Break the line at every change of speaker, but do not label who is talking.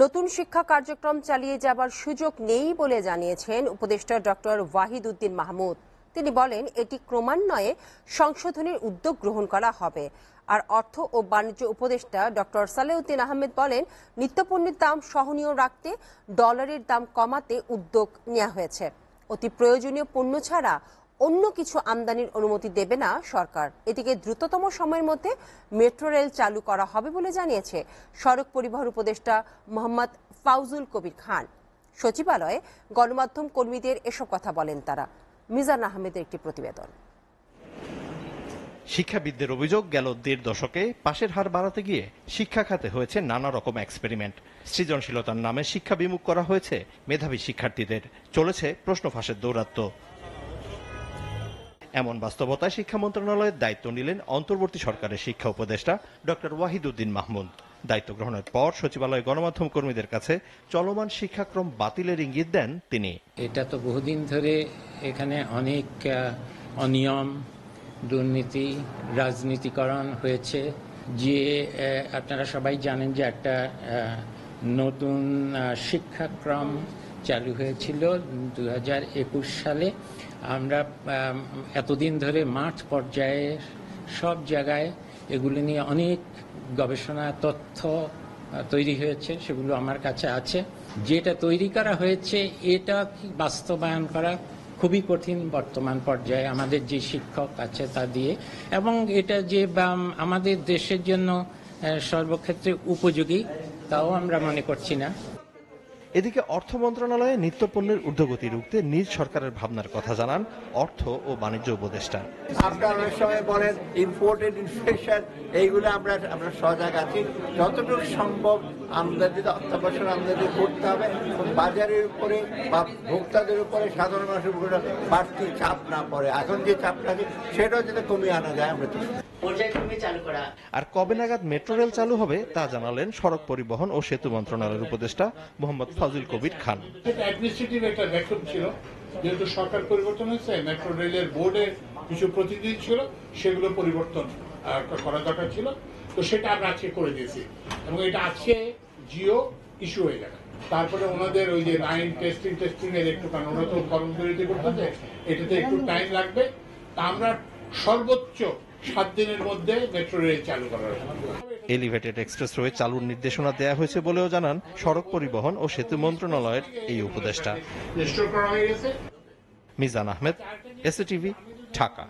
নতুন শিক্ষা কার্যক্রম চালিয়ে যাবার সুযোগ নেই বলে জানিয়েছেন উপদেষ্টা ডক্টর ওয়াহিদুদ্দিন মাহমুদ। তিনি বলেন, এটি ক্রমান্বয়ে সংশোধনের উদ্যোগ গ্রহণ করা হবে। আর অর্থ ও বাণিজ্য উপদেষ্টা ডক্টর সালেউদ্দিন আহমেদ বলেন, নিত্যপণ্যের দাম সহনীয় রাখতে ডলারের দাম কমাতে উদ্যোগ নেওয়া হয়েছে। অতি প্রয়োজনীয় পণ্য ছাড়া অন্য কিছু আমদানির অনুমতি দেবে না সরকার। এদিকে দ্রুততম সময়ের মধ্যে মেট্রো রেল চালু করা হবে বলে জানিয়েছে সড়ক পরিবহন উপদেষ্টা মোহাম্মদ ফাউজুল কবির খান। সচিবালয়ে গণমাধ্যম কর্মীদের এসব কথা বলেন তারা। মিজান আহমেদের একটি প্রতিবেদন।
শিক্ষাবিদদের অভিযোগ, গেল ১.৫ দশকে পাশের হার বাড়াতে গিয়ে শিক্ষা খাতে হয়েছে নানা রকম এক্সপেরিমেন্ট। সৃজনশীলতার নামে শিক্ষা বিমুখ করা হয়েছে মেধাবী শিক্ষার্থীদের। চলেছে প্রশ্ন ফাঁসের দৌরাত্ম্য। এমন বাস্তবতায় শিক্ষা মন্ত্রণালয়ের দায়িত্ব নিলেন অন্তর্বর্তী সরকারের শিক্ষা উপদেষ্টা ডক্টর ওয়াহিদুদ্দিন মাহমুদ। দায়িত্ব গ্রহণের পর সচিবালয় গণমাধ্যম কর্মীদের কাছে চলমান শিক্ষাক্রম বাতিলের ইঙ্গিত দেন তিনি।
এটা তো বহুদিন ধরে এখানে অনেক অনিয়ম, দুর্নীতি, রাজনীতিকরণ হয়েছে। যে আপনারা সবাই জানেন যে একটা নতুন শিক্ষাক্রম চালু হয়েছিল 2021 সালে। আমরা এতদিন ধরে মাঠ পর্যায়ে সব জায়গায় এগুলি নিয়ে অনেক গবেষণা তথ্য তৈরি হয়েছে, সেগুলো আমার কাছে আছে। যেটা তৈরি করা হয়েছে এটা বাস্তবায়ন করা খুবই কঠিন বর্তমান পর্যায়ে আমাদের যে শিক্ষক আছে তা দিয়ে, এবং এটা যে আমাদের দেশের জন্য সর্বক্ষেত্রে উপযোগী তাও আমরা মনে করছি না।
এদিকে অর্থ মন্ত্রণালয়ে নিত্যপণ্যের ঊর্ধ্বগতি রুখতে নিজ সরকারের ভাবনার কথা জানান অর্থ ও বাণিজ্য উপদেষ্টা।
আপনারা অনেক সময় বলেন ইম্পোর্টেড ইনফ্লেশন, এইগুলো আমরা সজাগ আছি। যতটুকু সম্ভব আমদানি, অত্যাবশ্যক আমদানি করতে হবে। বাজারের উপরে বা ভোক্তাদের উপরে, সাধারণ মানুষের উপরে বাড়তি চাপ না পড়ে। এখন যে চাপটা আছে সেটাও যাতে কমিয়ে আনা যায় আমরা
আর কবে নাগাদ মেট্রো রেল চালু হবে তা জানালেন সড়ক পরিবহন ও সেতু মন্ত্রণালয়ের উপদেষ্টা মোহাম্মদ ফাউজুল কবির খান।
অ্যাডমিনিস্ট্রেটিভ একটা ভ্যাকুয়াম ছিল, যেহেতু সরকার পরিবর্তন হয়েছে, মেট্রো রেলের বোর্ডের কিছু প্রতিনিধি ছিল, সেগুলো পরিবর্তন করা দরকার ছিল। তো সেটা আমরা আজকে করে দিয়েছি, এবং এটা আজকে জিও ইস্যু হয়ে যাবে। তারপরে ওনাদের ওই যে লাইন টেস্টিং এর একটু, কারণ ওরা তো কর্মবিরতি করতে, এটাতে একটু টাইম লাগবে। তা আমরা সর্বোচ্চ 7 দিনের মধ্যে মেট্রো রেল চালু করার
এলিভেটেড এক্সপ্রেসওয়ে চালুর নির্দেশনা দেওয়া হয়েছে বলেও জানান সড়ক পরিবহন ও সেতু মন্ত্রণালয়ের এই উপদেষ্টা।
মিজান
আহমেদ, এসএটিভি, ঢাকা।